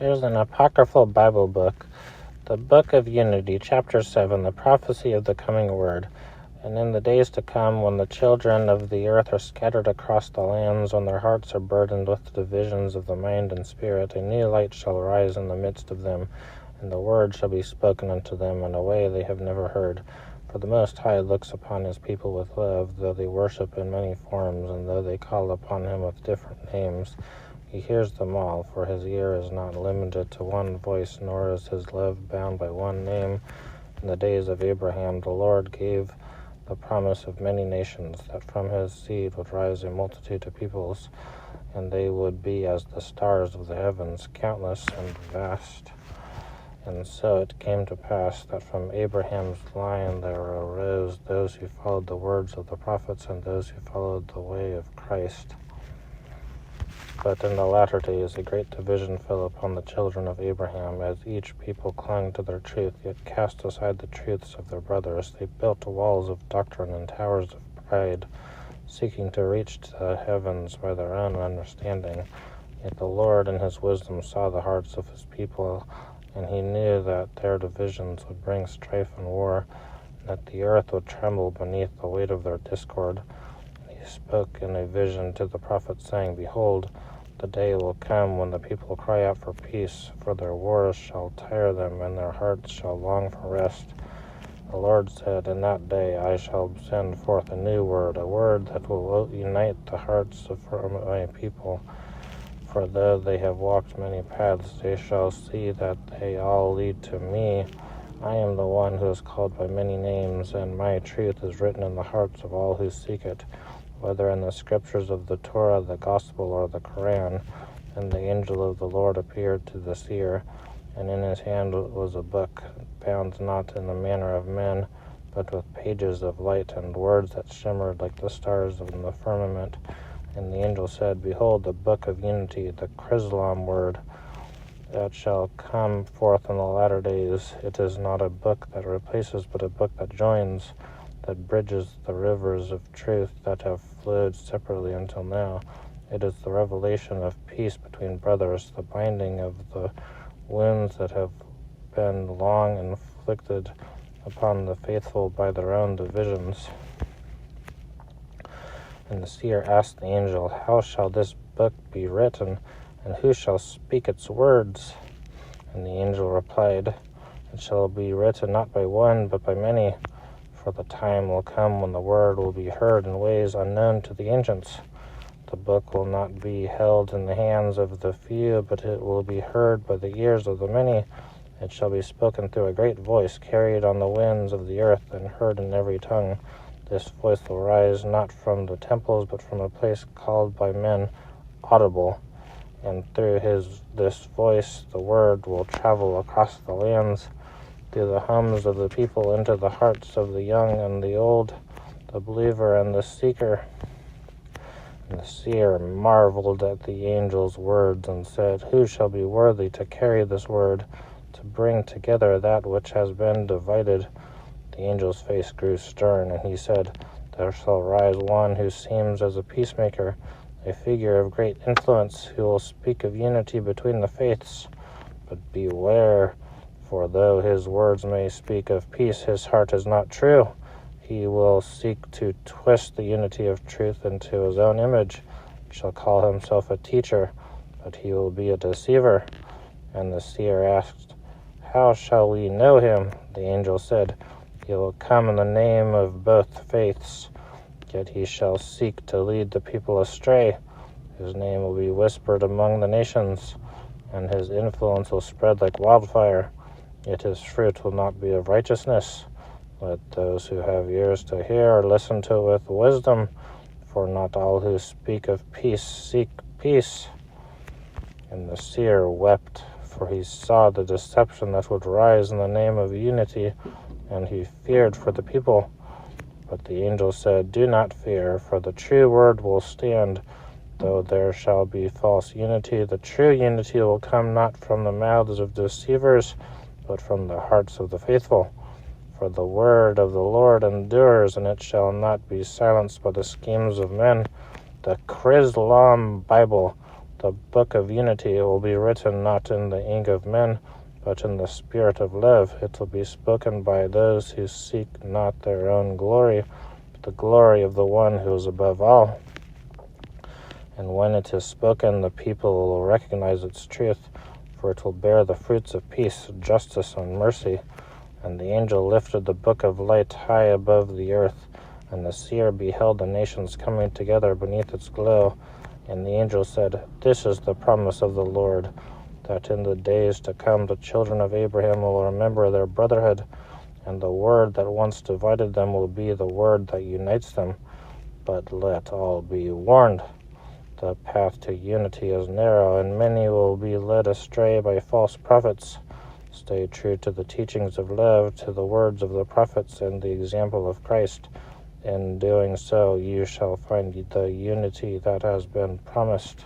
There's an apocryphal Bible book, the Book of Unity, Chapter 7, the prophecy of the coming word. And in the days to come, when the children of the earth are scattered across the lands, when their hearts are burdened with the divisions of the mind and spirit, a new light shall rise in the midst of them, and the word shall be spoken unto them in a way they have never heard. For the Most High looks upon his people with love, though they worship in many forms, and though they call upon him with different names. He hears them all, for his ear is not limited to one voice, nor is his love bound by one name. In the days of Abraham, the Lord gave the promise of many nations, that from his seed would rise a multitude of peoples, and they would be as the stars of the heavens, countless and vast. And so it came to pass that from Abraham's line there arose those who followed the words of the prophets, and those who followed the way of Christ. But in the latter days a great division fell upon the children of Abraham, as each people clung to their truth, yet cast aside the truths of their brothers. They built walls of doctrine and towers of pride, seeking to reach to the heavens by their own understanding. Yet the Lord in his wisdom saw the hearts of his people, and he knew that their divisions would bring strife and war, and that the earth would tremble beneath the weight of their discord. And he spoke in a vision to the prophet, saying, Behold, the day will come when the people cry out for peace, for their wars shall tire them, and their hearts shall long for rest. The Lord said, In that day I shall send forth a new word, a word that will unite the hearts of my people. For though they have walked many paths, they shall see that they all lead to me. I am the one who is called by many names, and my truth is written in the hearts of all who seek it, whether in the scriptures of the Torah, the Gospel, or the Quran. And the angel of the Lord appeared to the seer, and in his hand was a book, bound not in the manner of men, but with pages of light and words that shimmered like the stars in the firmament. And the angel said, Behold, the book of unity, the Chrislam word, that shall come forth in the latter days. It is not a book that replaces, but a book that joins, that bridges the rivers of truth that have flowed separately until now. It is the revelation of peace between brothers, the binding of the wounds that have been long inflicted upon the faithful by their own divisions. And the seer asked the angel, How shall this book be written, and who shall speak its words? And the angel replied, It shall be written not by one, but by many. For the time will come when the word will be heard in ways unknown to the ancients. The book will not be held in the hands of the few, but it will be heard by the ears of the many. It shall be spoken through a great voice, carried on the winds of the earth, and heard in every tongue. This voice will rise not from the temples, but from a place called by men Audible. And through this voice the word will travel across the lands, through the homes of the people, into the hearts of the young and the old, the believer and the seeker. And the seer marveled at the angel's words, and said, Who shall be worthy to carry this word, to bring together that which has been divided? The angel's face grew stern, and he said, There shall rise one who seems as a peacemaker, a figure of great influence, who will speak of unity between the faiths. But beware, for though his words may speak of peace, his heart is not true. He will seek to twist the unity of truth into his own image. He shall call himself a teacher, but he will be a deceiver. And the seer asked, How shall we know him? The angel said, He will come in the name of both faiths, yet he shall seek to lead the people astray. His name will be whispered among the nations, and his influence will spread like wildfire. Yet his fruit will not be of righteousness. Let those who have ears to hear listen to it with wisdom, for not all who speak of peace seek peace. And the seer wept, for he saw the deception that would rise in the name of unity, and he feared for the people. But the angel said, Do not fear, for the true word will stand. Though there shall be false unity, the true unity will come not from the mouths of deceivers, but from the hearts of the faithful. For the word of the Lord endures, and it shall not be silenced by the schemes of men. The Chrislam Bible, The book of unity will be written not in the ink of men, but in the spirit of love. It will be spoken by those who seek not their own glory, but the glory of the one who is above all. And when it is spoken, the people will recognize its truth, for it will bear the fruits of peace, justice, and mercy. And the angel lifted the book of light high above the earth, and the seer beheld the nations coming together beneath its glow. And the angel said, "This is the promise of the Lord, that in the days to come the children of Abraham will remember their brotherhood, and the word that once divided them will be the word that unites them. But let all be warned. The path to unity is narrow, and many will be led astray by false prophets. Stay true to the teachings of love, to the words of the prophets and the example of Christ. In doing so, you shall find the unity that has been promised."